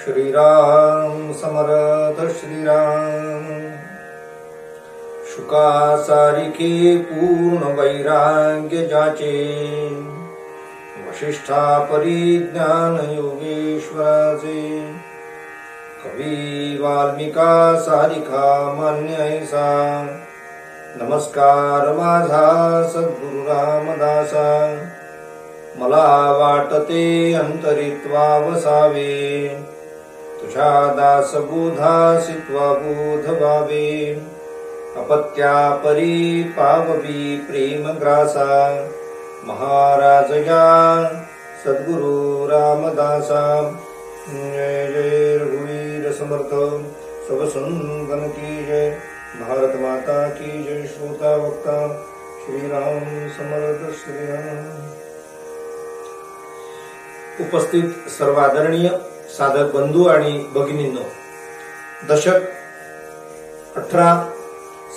श्रीराम समर्थ श्रीराम। शुका सारिखे पूर्ण वैराग्य जाचे, वशिष्ठा परिज्ञान योगेश्वराचे। कवी वाल्मिका सारिखा मान्य ऐसा, नमस्कार माझा सद्गुरु रामदासा। मला वाटते अंतरित्वा वसावे, तुझ्या दासबोधासित्वा बोध व्हावे। अपत्या परी पाववी प्रेम ग्रासा, महाराज या सद्गुरु रामदासा। जय जय रघुवीर समर्थ, सब संतन की जय। भारत माता की जय। श्रोता वक्ता श्रीराम समर्थ श्रीराम। उपस्थित सर्व आदरणीय साधक बंधू आणि भगिनींनो, दशक 18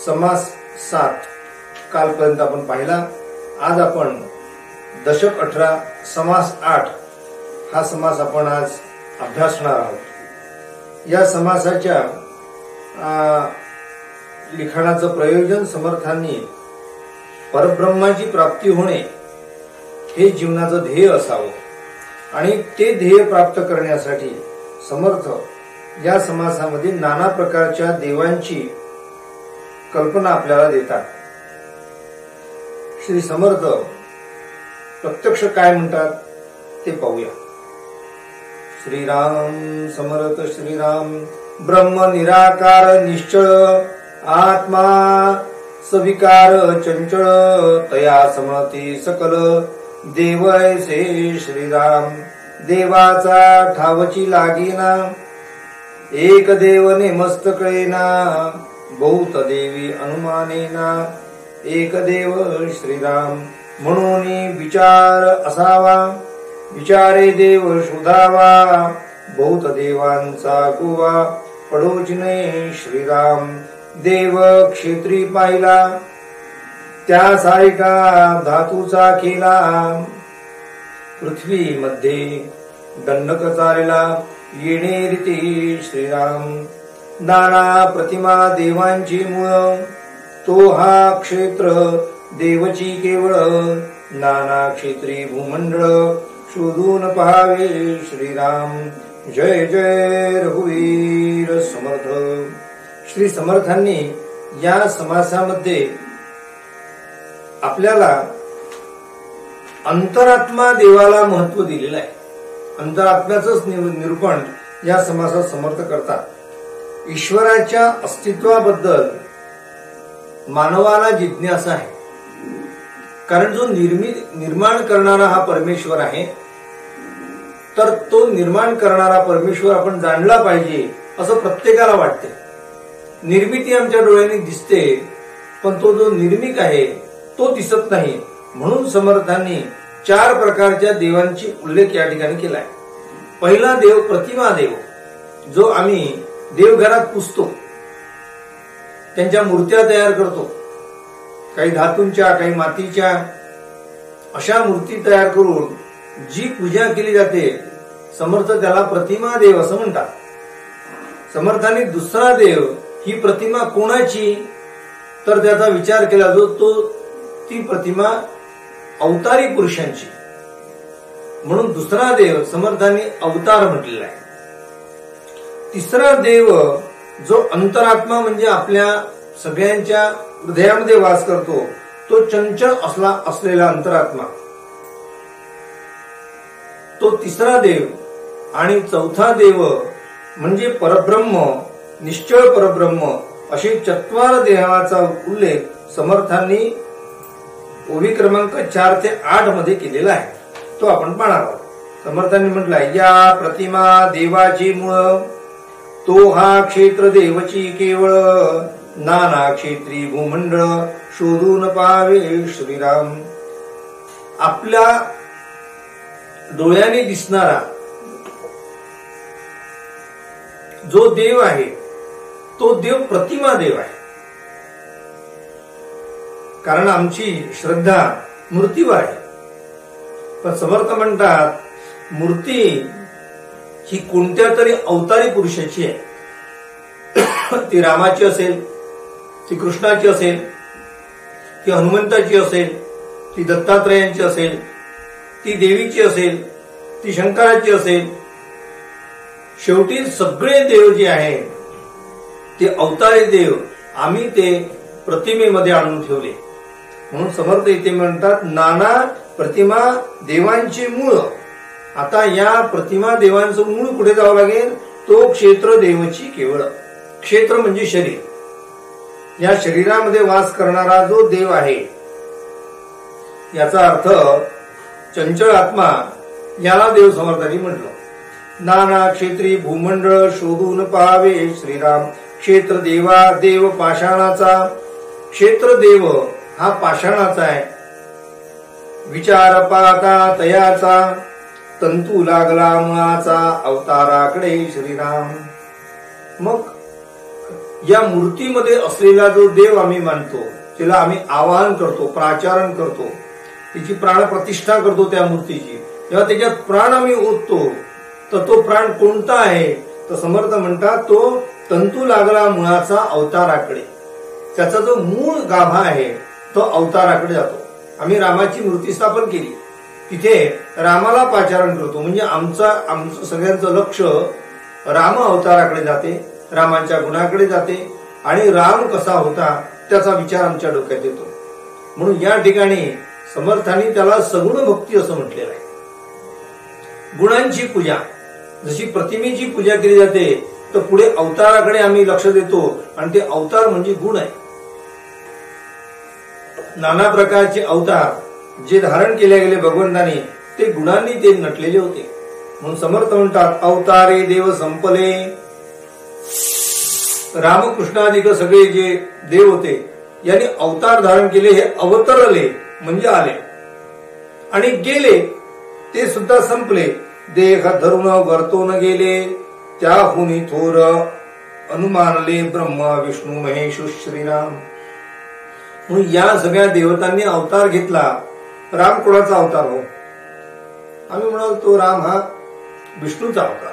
समास 7 कालपर्यंत आपण पाहिला। आज आपण दशक 18 समास 8 हा समास आपण आज अभ्यासणार आहोत। या समासाच्या लिखाणाचं प्रयोजन समर्थांनी परब्रह्माची प्राप्ती होणे हे जीवनाचं ध्येय असावं आणि ते ध्येय प्राप्त करण्यासाठी समर्थ या समासामध्ये नाना प्रकारच्या देवांची कल्पना आपल्याला देतात। श्री समर्थ प्रत्यक्ष काय म्हणतात ते पाहूया। श्रीराम समर्थ श्रीराम। ब्रह्म निराकार निश्चळ, आत्मा सविकार चंचळ, तया समती सकल देव ऐसे श्रीराम। देवाचा ठावची लागेना, एक देवने मस्तकळेना, बहुत देवी अनुमानेना, एक देव श्रीराम। म्हणून विचार असावा, विचारे देव शोधावा, बहुत देवांचा गोवा पडोच नये श्रीराम। देव क्षेत्री पाहिला, त्या सारिका धातूचा केला, पृथ्वी मध्ये दंडक चालला, येणे रीती श्रीराम। नाना प्रतिमा देवांची मूळ, तो हा क्षेत्र देवची केवळ, नाना क्षेत्री भूमंडळ शोधून पहावे श्रीराम। जय जय रघुवीर समर्थ। श्री समर्थांनी या समासामध्ये आपल्याला अंतरात्मा देवाला महत्व दिलेलं आहे। अंतरात्म्याचंच निरूपण या समासात समर्थ करतात। ईश्वराच्या अस्तित्वाबद्दल मानवाला जिज्ञासा आहे, कारण जो निर्माण करणारा हा परमेश्वर आहे, तर तो निर्माण करणारा परमेश्वर आपण जाणला पाहिजे असं प्रत्येकाला वाटते। निर्मिती आमच्या डोळ्यांनी दिसते, पण तो जो निर्मिक आहे तो दिसत नाही। म्हणून समर्थांनी 4 प्रकारच्या देवांची उल्लेख या ठिकाणी केलाय। पहिला देव प्रतिमा देव, जो आम्ही देवघरात पुजतो, त्यांच्या मूर्त्या तयार करतो, काही धातूंच्या काही मातीच्या, अशा मूर्ती तयार करून जी पूजा केली जाते, समर्थ त्याला प्रतिमा देव असं म्हणतात। समर्थांनी दुसरा देव, ही प्रतिमा कोणाची, तर त्याचा विचार केला जो ती प्रतिमा अवतारी पुरुषांची, म्हणून दुसरा देव समर्थांनी अवतार म्हटलेला आहे। तिसरा देव जो अंतरात्मा म्हणजे आपल्या सगळ्यांच्या हृदयामध्ये वास करतो, तो चंचल असलेला अंतरात्मा, तो तिसरा देव। आणि चौथा देव म्हणजे परब्रह्म, निश्चळ परब्रह्म, असे 4 देवाचा उल्लेख समर्थांनी ओवी क्रमांक 4 ते 8 मध्ये केलेला आहे, तो आपण पाहणार आहोत। समर्थांनी म्हटलंय, या प्रतिमा देवाची मूळ, तो हा क्षेत्र देवची केवळ, नाना क्षेत्री भूमंडळ शोधून पाहावे श्रीराम। आपल्या डोळ्याने दिसणारा जो देव आहे, तो देव प्रतिमा देव आहे, कारण आमची श्रद्धा मूर्तीवर आहे। पण समर्थ म्हणतात, मूर्ती ही कोणत्या तरी अवतारी पुरुषाची आहे. ती रामाची असेल, ती कृष्णाची असेल, ती हनुमंताची असेल, ती दत्तात्रयांची असेल, ती देवीची असेल, ती शंकराची असेल. शेवटी सगळे देव जे आहे ते अवतारी देव आम्ही ते प्रतिमेमध्ये आणून ठेवले. म्हणून समर्थ इथे म्हणतात नाना प्रतिमा देवांची मूळ. आता या प्रतिमा देवांचं मूळ कुठे जावं लागेल? तो क्षेत्र देवची केवळ. क्षेत्र म्हणजे शरीर. या शरीरामध्ये वास करणारा जो देव आहे याचा अर्थ चंचल आत्मा, याला देव समर्थांनी म्हटलं. नाना क्षेत्री भूमंडळ शोधून पाहावे श्रीराम. क्षेत्र देवा देव पाषाणाचा. क्षेत्र देव हा पाषाणाचा आहे. विचार पाहता तयाचा तंतू लागला मुळाचा अवताराकडे श्रीराम. मग या मूर्तीमध्ये असलेला जो देव आम्ही मानतो, तिला आम्ही आवाहन करतो, प्राचारण करतो, तिची प्राणप्रतिष्ठा करतो त्या मूर्तीची. जेव्हा त्याच्यात प्राण आम्ही ओततो तर तो प्राण कोणता आहे? तर समर्थ म्हणतात तो तंतू लागला मुळाचा अवताराकडे. त्याचा जो मूळ गाभा आहे तो अवताराकडे जातो. आम्ही रामाची मूर्ती स्थापन केली, तिथे रामाला पाचारण करतो, म्हणजे आमचं सगळ्यांचं लक्ष राम अवताराकडे जाते, रामाच्या गुणाकडे जाते आणि राम कसा होता त्याचा विचार आमच्या डोक्यात येतो. म्हणून या ठिकाणी समर्थांनी त्याला सगुण भक्ती असं म्हटलेलं आहे. गुणांची पूजा, जशी प्रतिमेची पूजा केली जाते तर पुढे अवताराकडे आम्ही लक्ष देतो आणि ते अवतार म्हणजे गुण आहे. नाना प्रकारचे अवतार जे धारण केले गेले भगवंतांनी ते गुणांनी ते नटलेले होते. म्हणून समर्थ म्हणतात अवतारे देव संपले. रामकृष्णाधिक सगळे जे देव होते यांनी अवतार धारण केले. हे अवतरले म्हणजे आले आणि गेले ते सुद्धा संपले. देह धरून वर्तून गेले त्याहुनी थोर अनुमानले ब्रह्म विष्णू महेश श्रीराम. म्हणून या सगळ्या देवतांनी अवतार घेतला. राम कोणाचा अवतार हो? आम्ही म्हणाल तो राम हा विष्णूचा अवतार.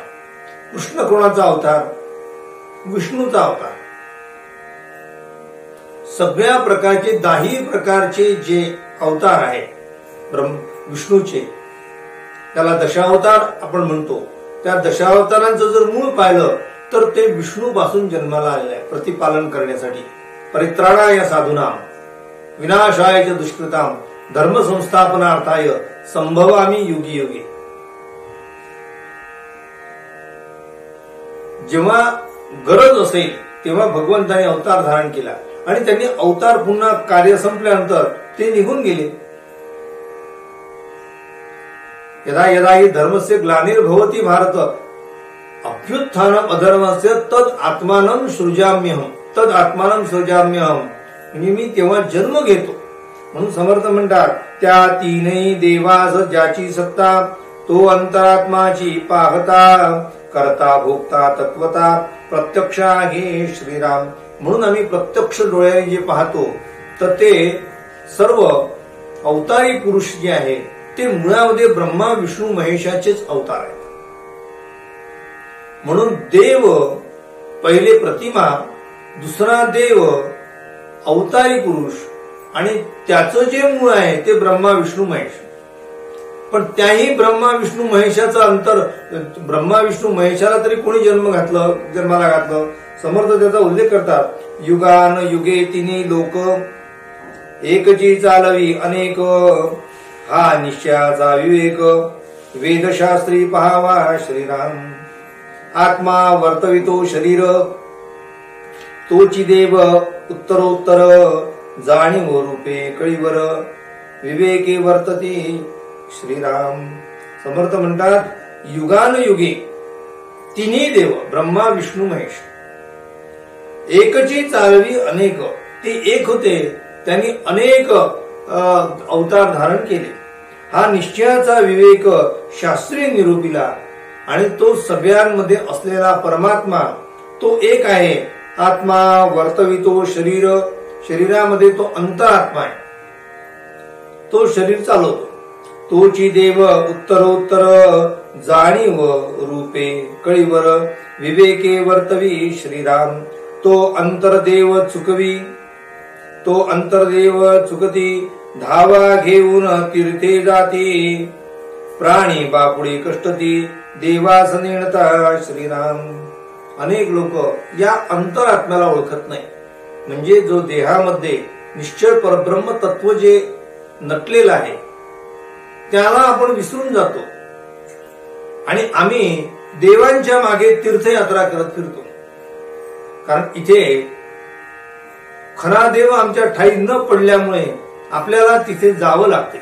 कृष्ण कोणाचा अवतार? विष्णूचा अवतार. सगळ्या प्रकारचे 10 प्रकारचे जे अवतार आहे विष्णूचे, त्याला दशावतार आपण म्हणतो. त्या दशावतारांचं जर मूळ पाहिलं तर ते विष्णू पासून जन्माला आलेलं आहे प्रतिपालन करण्यासाठी. परित्राणाय साधूनाम विनाशाय च दुष्कृताम धर्म संस्थापनार्थाय संभवामी युगी युगे. जेव्हा गरज असेल तेव्हा भगवंताने अवतार धारण केला आणि त्यांनी अवतार पुन्हा कार्य संपल्यानंतर ते निघून गेले. यदा यदा हि धर्मस्य ग्लानिर्भवति भारत अभ्युत्थानम अधर्मस्य तद आत्मानं सृजाम्यहम. तद आत्मानं सृजाम्यहम म्हणजे मी तेव्हा जन्म घेतो. म्हणून समर्थ म्हणतात त्या तीनही देवास ज्याची सत्ता तो अंतरात्माची पाहता करता भोगता तत्वता प्रत्यक्ष आहे श्रीराम. म्हणून आम्ही प्रत्यक्ष डोळ्याने जे पाहतो तर ते सर्व अवतारी पुरुष जे आहे ते मुळामध्ये ब्रह्मा विष्णू महेशाचेच अवतार आहेत. म्हणून देव पहिले प्रतिमा, दुसरा देव अवतारी पुरुष आणि त्याचं जे मूळ आहे ते ब्रह्मा विष्णू महेश. पण त्याही ब्रह्मा विष्णू महेशाचं अंतर, ब्रह्मा विष्णू महेशाला तरी कोणी जन्माला घातलं? समर्थ त्याचा उल्लेख करतात. युगान युगे तिन्ही लोक एकची चालवी अनेक हा निश्चयाचा विवेक वेदशास्त्री पहावा श्रीराम. आत्मा वर्तवितो शरीर तोची देव उत्तरोत्तर जाणीव रूपे कळीवर विवेके वर्तते श्रीराम. समर्थ म्हणतात युगान युगे तिन्ही देव ब्रह्मा विष्णू महेश एकची चालवी अनेक. ते एक होते, त्यांनी अनेक अवतार धारण केले. हा निश्चयाचा विवेक शास्त्रीय निरूपिला आणि तो सगळ्यांमध्ये असलेला परमात्मा तो एक आहे. आत्मा वर्तवितो शरीर, शरीरामध्ये तो अंतरात्मा आहे, तो शरीर चालवतो. तोची देव उत्तरोत्तर जाणीव रूपे कळीवर विवेके वर्तवी श्रीराम तो अंतरदेव चुकवी तो अंतरदेव चुकती धावा घेऊन तीर्थे जाती प्राणी बापुडे कष्टती देवास नेणता श्रीराम. अनेक लोक या अंतरात्म्याला ओळखत नाही. म्हणजे जो देहामध्ये निश्चळ परब्रह्म तत्व जे नटलेलं आहे त्याला आपण विसरून जातो आणि आम्ही देवांच्या मागे तीर्थयात्रा करत फिरतो. कारण इथे खरा देव आमच्या ठाई न पडल्यामुळे आपल्याला तिथे जावं लागते.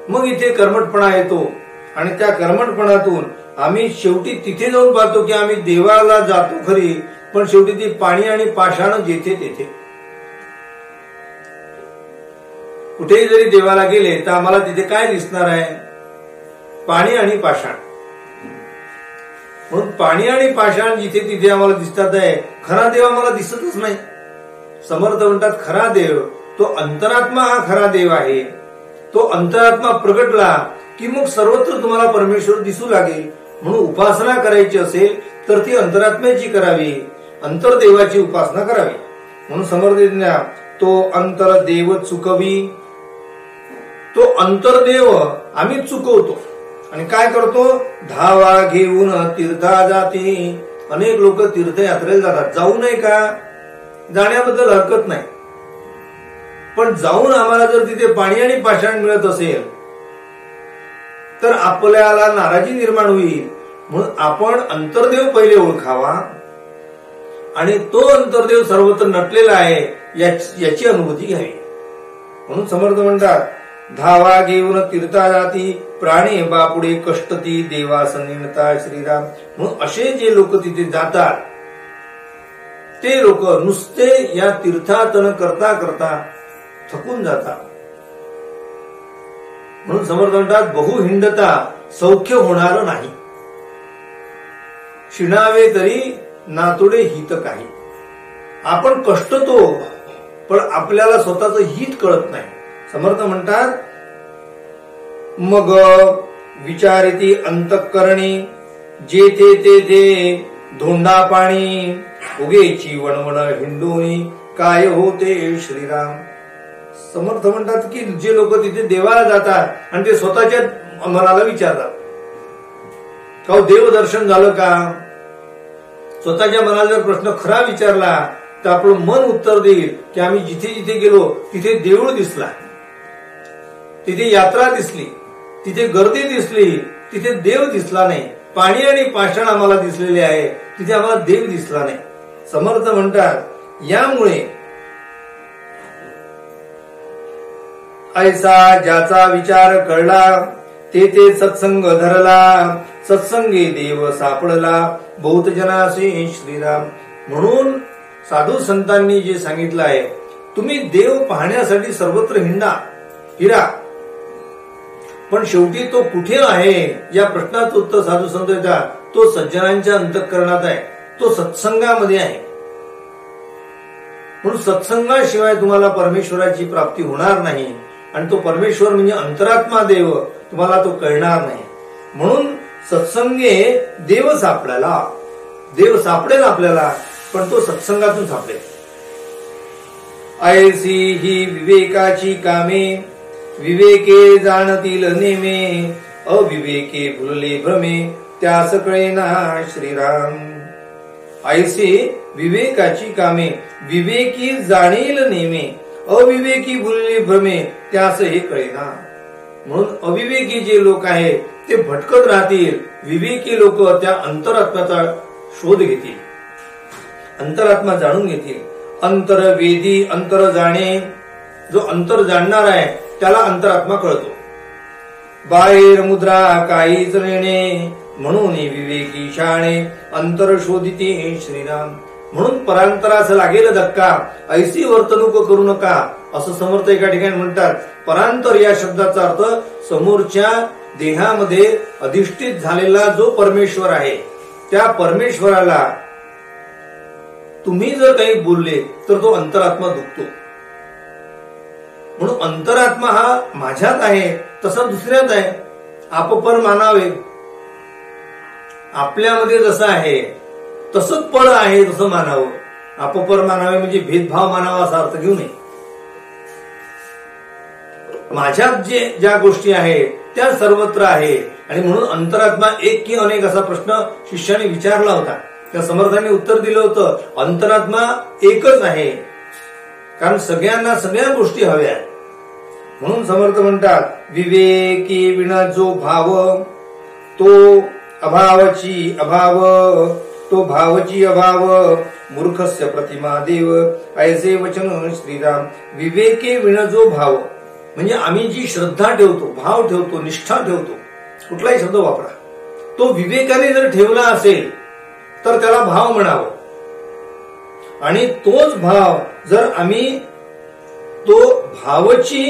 मग इथे कर्मठपणा येतो आणि त्या कर्मठपणातून आम्ही शेवटी तिथे जाऊन पाहतो की आम्ही देवाला जातो खरी, पण शेवटी ती पाणी आणि पाषाण जेथे तेथे. कुठेही जरी देवाला गेले तर आम्हाला तिथे काय दिसणार आहे? पाणी आणि पाषाण. म्हणून पाणी आणि पाषाण जिथे तिथे आम्हाला दिसतात आहे, खरा देव आम्हाला दिसतच नाही. समर्थ म्हणतात खरा देव तो अंतरात्मा हा खरा देव आहे. तो अंतरात्मा प्रगटला की मग सर्वत्र तुम्हाला परमेश्वर दिसू लागेल. म्हणून उपासना करायची असेल तर ती अंतरात्म्याची करावी, अंतरदेवाची उपासना करावी. म्हणून समर्थ तो अंतरदेव चुकवी. तो अंतरदेव आम्ही चुकवतो आणि काय करतो? धावा घेऊन तीर्था जाती. अनेक लोक तीर्थयात्रेला जातात. जाऊ नये का? जाण्याबद्दल हरकत नाही, पण जाऊन आम्हाला जर तिथे पाणी आणि पाषाण मिळत असेल तर आपल्याला नाराजी निर्माण होईल. म्हणून आपण अंतरदेव पहिले ओळखावा आणि तो अंतरदेव सर्वत्र नटलेला आहे याची अनुभूती घ्यावी. म्हणून समर्थ म्हणतात धावा घेऊन तीर्था जाती प्राणी बापुडे कष्टती देवास नेणता श्रीराम. म्हणून असे जे लोक तिथे जातात ते लोक नुसते या तीर्थाटन करता करता थकून जातात. म्हणून समर्थ म्हणतात बहु हिंडता सौख्य होणार नाही. शिणावे तरी नातोडे हित काही. आपण कष्टतो पण आपल्याला स्वतःच हित कळत नाही. समर्थ म्हणतात मग विचारिती अंतःकरणी जेथे तेथे धोंडा पाणी उगेची वणवण हिंडोनी काय होते श्रीराम. समर्थ म्हणतात की जे लोक तिथे देवाला जातात आणि ते स्वतःच्या मनाला विचारतात का देव दर्शन झालं का. स्वतःच्या मनाला जर प्रश्न खरा विचारला तर आपलं मन उत्तर देईल की आम्ही जिथे जिथे गेलो तिथे देऊळ दिसला, तिथे यात्रा दिसली, तिथे गर्दी दिसली, तिथे देव दिसला नाही. पाणी आणि पाषाण आम्हाला दिसलेले आहे, तिथे आम्हाला देव दिसला नाही. समर्थ म्हणतात यामुळे ऐसा ज्याचा विचार कळला ते सत्संग धरला, सत्संगी देव सापडला बहुत जनासी श्रीराम. म्हणून साधू संतांनी जे सांगितलं आहे तुम्ही देव पाहण्यासाठी सर्वत्र हिरा, पण शेवटी तो कुठे आहे या प्रश्नाचं उत्तर साधू संत देतात. तो सज्जनांच्या अंतःकरणात आहे, तो सत्संगामध्ये आहे. म्हणून सत्संगाशिवाय तुम्हाला परमेश्वराची प्राप्ती होणार नाही आणि तो परमेश्वर म्हणजे अंतरात्मा देव तुम्हाला तो कळणार नाही. म्हणून सत्संगे देव सापडेल आपल्याला, पण तो सत्संगातून सापडेल. ऐसी ही विवेकाची कामे विवेके जाणतील नेमे, अविवेके भुलले भ्रमे त्यास कळेना श्रीराम. ऐसी विवेकाची कामे विवेकी जाणील नेमे, अविवेकी भुलले भ्रमे त्यास हे कळेना. म्हणून अविवेकी जे लोक आहेत ते भटकत राहतील, विवेकी लोक त्या अंतरात्म्याचा शोध घेतील, अंतरात्मा जाणून घेतील. अंतरवेदी अंतर जाणे. जो अंतर जाणणार आहे त्याला अंतरात्मा कळतो. बाहेर मुद्रा काहीच नेणे म्हणून विवेकी शाणे अंतर शोधिते श्रीराम. म्हणून परांतरास लागेल धक्का ऐसी वर्तणूक करू नका असं समर्थ एका ठिकाणी म्हणतात. परांतर या शब्दाचा अर्थ समोरच्या देहामध्ये अधिष्ठित झालेला जो परमेश्वर आहे त्या परमेश्वराला तुम्ही जर काही बोलले तर तो अंतरात्मा दुखतो. म्हणून अंतरात्मा हा माझ्यात आहे तसा दुसऱ्यात आहे. आपपर मानावे, आपल्यामध्ये जसं आहे तसंच पर आहे तसं मानावं. आपपर मानावे म्हणजे भेदभाव मानावा असा अर्थ घेऊ नये. माझ्यात ज्या गोष्टी आहेत त्या सर्वत्र आहे. आणि म्हणून अंतरात्मा एक की अनेक असा प्रश्न शिष्याने विचारला होता. त्या समर्थांनी उत्तर दिलं होतं, अंतरात्मा एकच आहे, कारण सगळ्यांना सगळ्या गोष्टी हव्या. म्हणून समर्थ म्हणतात, विवेकी विना जो भाव तो अभावची अभाव, तो भावची अभाव, मूर्खस्य प्रतिमा देव, ऐसे वचन श्रीराम. विवेके विना जो भाव म्हणजे आम्ही जी श्रद्धा ठेवतो, भाव ठेवतो, निष्ठा ठेवतो, कुठलाही शब्द वापरा, तो विवेकाने जर ठेवला असेल तर त्याला भाव म्हणावं. आणि तोच भाव जर आम्ही तो भावची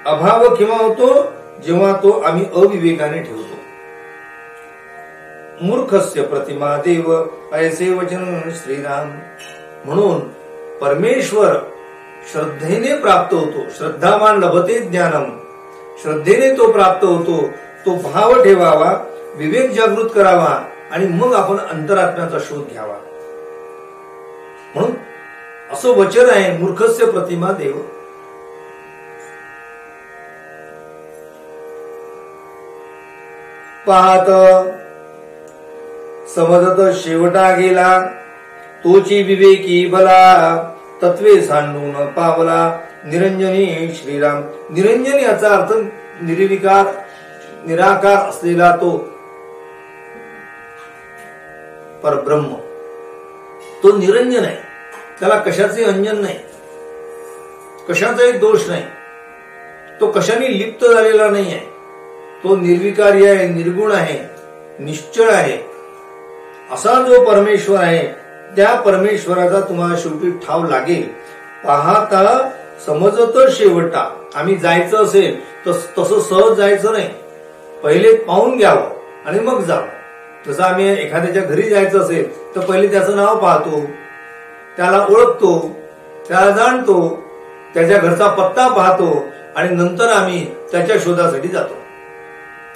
अभाव केव्हा होतो, जेव्हा तो आम्ही अविवेकाने ठेवतो. मूर्खस्य प्रतिमा देव, ऐसे वचन श्रीराम. म्हणून परमेश्वर श्रद्धेने प्राप्त होतो. श्रद्धावान लभते ज्ञानम. श्रद्धेने तो प्राप्त होतो. तो भाव ठेवावा, विवेक जागृत करावा आणि मग आपण अंतरात्म्याचा शोध घ्यावा. म्हणून असं वचन आहे, मूर्खस्य प्रतिमा देव. पाहत समजत शेवटा गेला, तोची विवेकी भला, तत्वे सांडून पावला, निरंजनी श्रीराम. निरंजन याचा अर्थ निर्विकार, निराकार असलेला तो परब्रह्म. तो निरंजन आहे, त्याला कशाचे अंजन नाही, कशाचाही दोष नाही, तो कशाने लिप्त झालेला नाही आहे. तो निर्विकारी आहे, निर्गुण आहे, निश्चळ आहे. असा जो परमेश्वर आहे त्या परमेश्वराचा तुम्हाला शेवटी ठाव लागेल. पाहता समजत शेवटा. आम्ही जायचं असेल तर तसं सहज जायचं नाही, पहिले पाहून घ्यावं आणि मग जावं. जसं आम्ही एखाद्याच्या घरी जायचं असेल तर पहिले त्याचं नाव पाहतो, त्याला ओळखतो, त्याला जाणतो, त्याच्या घरचा पत्ता पाहतो आणि नंतर आम्ही त्याच्या शोधासाठी जातो.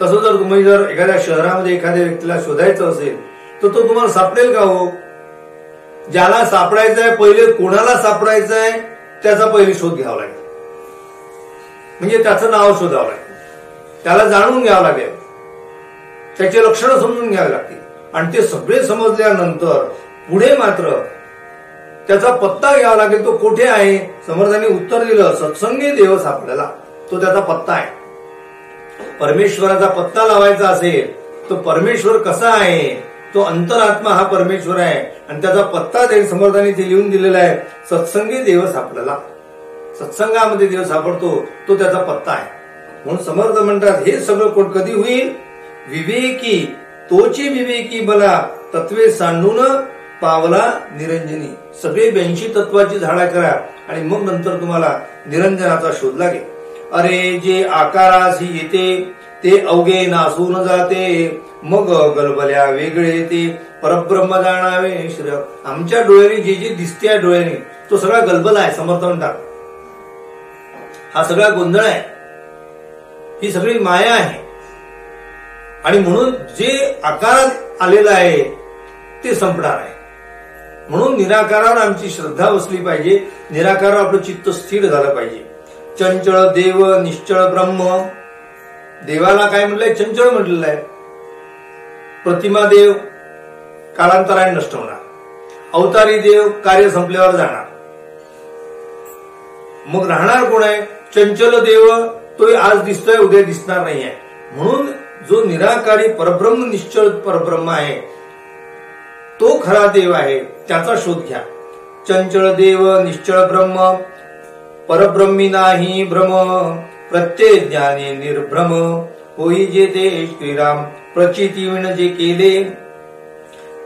तसं जर तुम्ही जर एखाद्या शहरामध्ये एखाद्या व्यक्तीला शोधायचं असेल तर तो तुम्हाला सापडेल का हो? ज्याला सापडायचं आहे पहिले कोणाला सापडायचं आहे त्याचा पहिले शोध घ्यावा लागेल. म्हणजे त्याचं नाव शोधावं लागेल, त्याला जाणून घ्यावं लागेल, त्याचे लक्षणं समजून घ्यावी लागतील. आणि ते सगळे समजल्यानंतर पुढे मात्र त्याचा पत्ता घ्यावा लागेल. तो कुठे आहे? समर्थांनी उत्तर दिलं, सत्संगी देव सापडला, तो त्याचा पत्ता आहे. परमेश्वराचा पत्ता लावायचा असेल तर परमेश्वर कसा आहे, तो अंतरात्मा हा परमेश्वर आहे आणि त्याचा पत्ता त्या समर्थांनी ते लिहून दिलेला आहे, सत्संगी देव सापडला. सत्संगामध्ये देव सापडतो, तो त्याचा पत्ता आहे. म्हणून समर्थ म्हणतात, हे सगळं कधी होईल? विवेकी, तोची विवेकी बला, तत्वे सांडून पावला निरंजनी. सगळे 82 तत्वाची झाडा करा आणि मग नंतर तुम्हाला निरंजनाचा शोध लागेल. अरे जे आकारासी येते ते अवघे नासून जाते, मग गलबल्या वेगळे येते, परब्रह्म जाणावे श्री. आमच्या डोळ्याने जे जे दिसते डोळ्याने तो सगळा गलबला आहे. समर्थ म्हणतात, हा सगळा गोंधळ आहे, ही सगळी माया आहे. आणि म्हणून जे आकारात आलेलं आहे ते संपणार आहे. म्हणून निराकारावर आमची श्रद्धा बसली पाहिजे, निराकारावर आपलं चित्त स्थिर झालं पाहिजे. चंचळ देव निश्चळ ब्रह्म. देवाला काय म्हटलंय? चंचळ म्हटलेलं आहे. प्रतिमा देव कालांतराने नष्ट होणार. अवतारी देव कार्य संपल्यावर जाणार. मग राहणार कोण आहे? चंचल देव. तो आज दिसतोय, उद्या दिसणार नाही आहे. म्हणून जो निराकारी परब्रह्म निश्चळ परब्रह्म आहे तो खरा देव आहे, त्याचा शोध घ्या. चंचळ देव निश्चळ ब्रह्म, परब्रह्मी नाही भ्रम, प्रत्यय ज्ञाने निर्भ्रम, होई जे ते श्रीराम. प्रचिती विण जे केले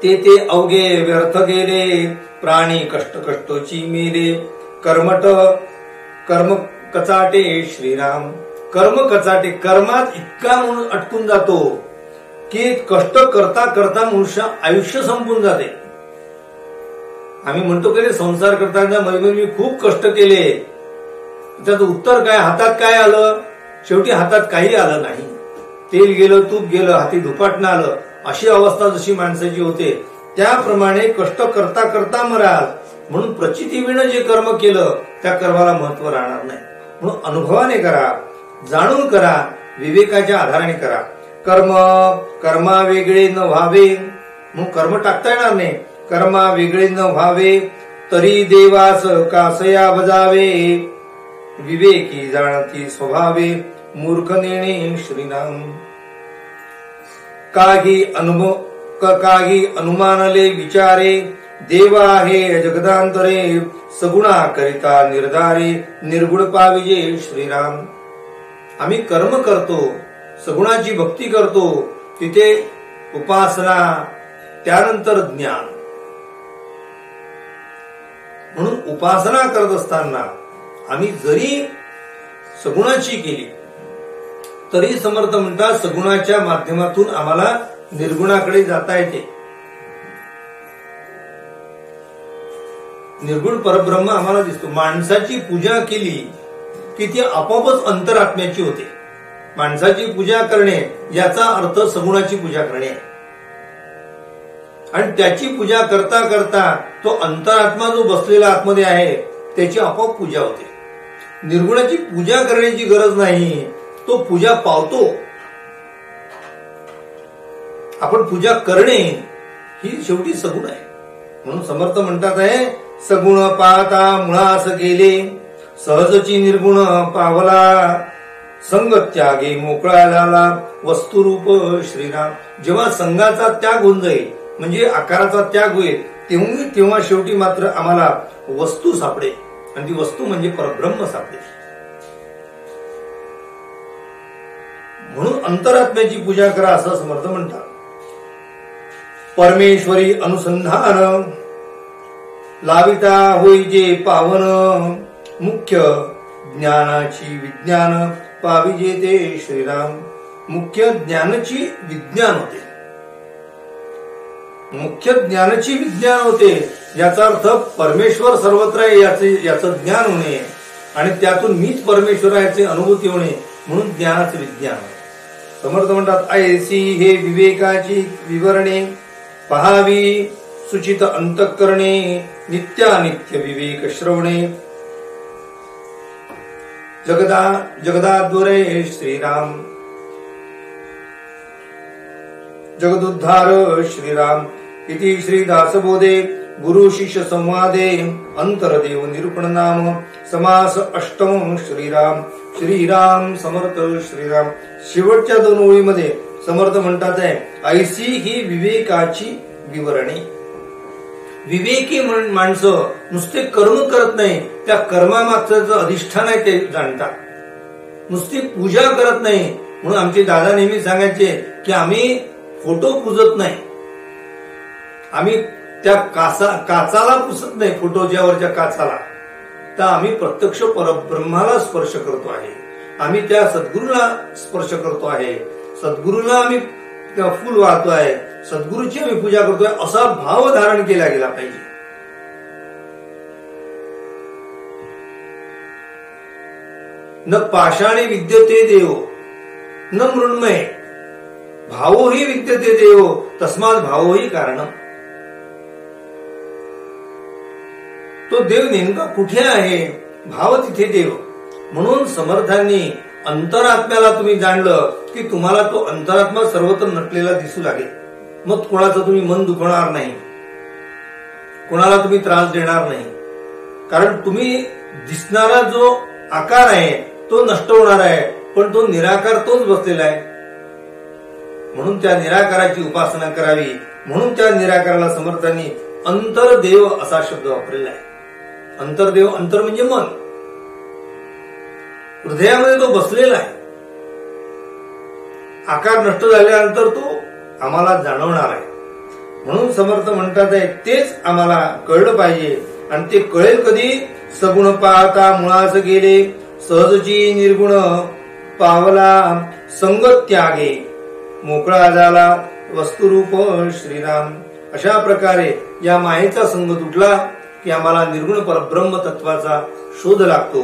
ते अवघे व्यर्थ गेले, प्राणी कष्ट कष्टोची मेले, कर्मट कर्म कचाटे श्रीराम. कर्म कचाटे, कर्मात इतका म्हणून अटकून जातो की कष्ट करता करता मनुष्य आयुष्य संपून जाते. आम्ही म्हणतो की संसार करताना मी खूप कष्ट केले त्याचं उत्तर काय? हातात काय आलं? शेवटी हातात काही आलं नाही. तेल गेलं, तूप गेलं, हाती धुपाटणं आलं. अशी अवस्था जशी माणसाची होते त्याप्रमाणे कष्ट करता करता मराल. म्हणून प्रचितीविनं जे कर्म केलं त्या कर्माला महत्व राहणार नाही. म्हणून अनुभवाने करा, जाणून करा, विवेकाच्या आधाराने करा. कर्मा वेगळे न व्हावे, म्हणून कर्म टाकता येणार नाही. कर्मा वेगळे न व्हावे, तरी देवास कासया बजावे. विवेकी जाणती स्वभावे, मूर्ख नेणे श्रीनाम. काही अनुमानले विचारे, देवा हे जगदांतरे. सगुणा करिता निर्धारे, निर्गुण पाविजे श्रीराम. आम्ही कर्म करतो, सगुणाची भक्ती करतो, तिथे उपासना, त्यानंतर ज्ञान. म्हणून उपासना करत असताना आम्ही जरी सगुणाची केली तरी समर्थ म्हणतात सगुणाच्या माध्यमातून आम्हाला निर्गुणाकडे जाता येते. निर्गुण परब्रह्म आम्हाला दिसतो. माणसाची पूजा केली की ती आपोआपच अंतरात्म्याची होते. माणसाची पूजा करणे याचा अर्थ सगुणाची पूजा करणे. आणि त्याची पूजा करता करता तो अंतरात्मा जो बसलेला आतमध्ये आहे त्याची आपोआप पूजा होते. निर्गुणाची पूजा करण्याची गरज नाही, तो पूजा पावतो. आपण पूजा करणे ही शेवटी सगुण आहे. म्हणून समर्थ म्हणतात आहे, सगुण पाहता मुळास गेले, सहजची निर्गुण पावला. संग त्यागे मोकळा झाला, वस्तुरूप श्रीराम. जेव्हा संघाचा त्याग होऊन जाईल, म्हणजे आकाराचा त्याग होईल, तेव्हा शेवटी मात्र आम्हाला वस्तू सापडेल. आणि ती वस्तू म्हणजे परब्रह्म सापडेल. म्हणून अंतरात्म्याची पूजा करा असं समर्थ म्हणतात. परमेश्वरी अनुसंधान लाविता होई जे पावन, मुख्य ज्ञानाची विज्ञान पाविजे ते श्रीराम. मुख्य ज्ञानाची विज्ञान होते, मुख्य ज्ञानाची विज्ञान होते. याचा अर्थ परमेश्वर सर्वत्र आहे याचं ज्ञान होणे आणि त्यातून मीच परमेश्वर आहे याची अनुभूती होणे, म्हणून ज्ञानाचे विज्ञान. समर्थ म्हणतात, ऐसी हे विवेकाची विवरणे, पहावी सुचित अंतःकरणे, नित्यानित्य विवेक श्रवणे. जगदाद्वरे श्रीराम, जगदुद्धार श्रीराम. इति श्रीदासबोधे गुरु शिष्य संवादे अंतरदेव निरूपण नाम समास अष्टम श्रीराम. श्रीराम समर्थ श्रीराम. शेवटच्या 2 ओळीमध्ये समर्थ म्हणतात आहे, ऐसी ही विवेकाची विवरणे. विवेकी माणसं नुसते कर्म करत नाही, त्या कर्मामागचं अधिष्ठान आहे ते जाणतात. नुसती पूजा करत नाही. म्हणून आमचे दादा नेहमी सांगायचे की आम्ही फोटो पुजत नाही, आम्ही त्या काचाला पुसत नाही, फोटोच्या वरच्या काचाला. तर आम्ही प्रत्यक्ष परब्रह्माला स्पर्श करतो आहे, आम्ही त्या सद्गुरूला स्पर्श करतो आहे, सद्गुरूला आम्ही फुल वाहतो आहे, सद्गुरूची आम्ही पूजा करतोय, असा भाव धारण केला गेला पाहिजे. न पाषाणे विद्यते देव न मृण्मय, भावोही विद्यते देव तस्मात भावोही कारणम. तो देव नेमका कुठे आहे? भाव तिथे देव. म्हणून समर्थांनी अंतरात्म्याला तुम्ही जाणलं की तुम्हाला तो अंतरात्मा सर्वत्र नटलेला दिसू लागेल. मग कोणाचं तुम्ही मन दुखवणार नाही, कोणाला तुम्ही त्रास देणार नाही. कारण तुम्ही दिसणारा जो आकार आहे तो नष्ट होणार आहे, पण तो निराकार तोच बसलेला आहे. म्हणून त्या निराकाराची उपासना करावी. म्हणून त्या निराकाराला समर्थांनी अंतरदेव असा शब्द वापरलेला आहे. अंतरदेव, अंतर म्हणजे मन, हृदयामध्ये तो बसलेला आहे. आकार नष्ट झाल्यानंतर तो आम्हाला जाणवणार आहे. म्हणून समर्थ म्हणतात आहे, तेच आम्हाला कळलं पाहिजे. आणि ते कळेल कधी? सगुण पाहता मुळास गेले, सहजची निर्गुण पावला. संग त्यागे मोकळा झाला, वस्तुरूप श्रीराम. अशा प्रकारे या मायेचा संग तुटला की आम्हाला निर्गुण परब्रह्म तत्वाचा शोध लागतो.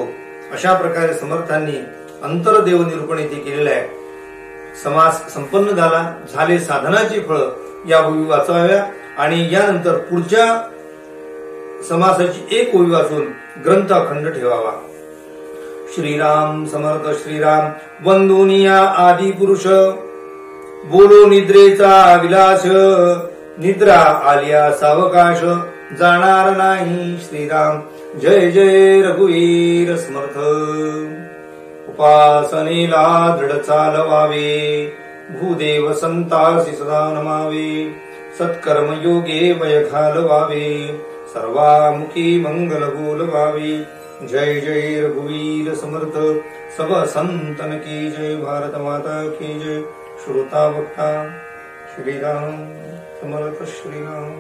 अशा प्रकारे समर्थांनी अंतरदेव निरूपण इथे केलेलं आहे. समास संपन्न झाले साधनाची फळ या ओवी वाचाव्या आणि यानंतर पुढच्या समासाची एक ओवी वाचून ग्रंथ अखंड ठेवावा. श्रीराम समर्थ श्रीराम वंदुनिया आदि पुरुष बोलो निद्रेचा विलास निद्रा आलिया सावकाश जाणार नाही. श्रीराम जय जय रघुवीर समर्थ. उपासनेला दृढ चालवावे भूदेव संतासी सदा नमावे. सत्कर्म योगे वय घालवावे सर्वामुखी मंगल बोलवावे. जय जय रघुवीर समर्थ. सब संतन की जय. भारत माता की जय. श्रोता वक्ता श्रीराम समर्थ श्रीराम.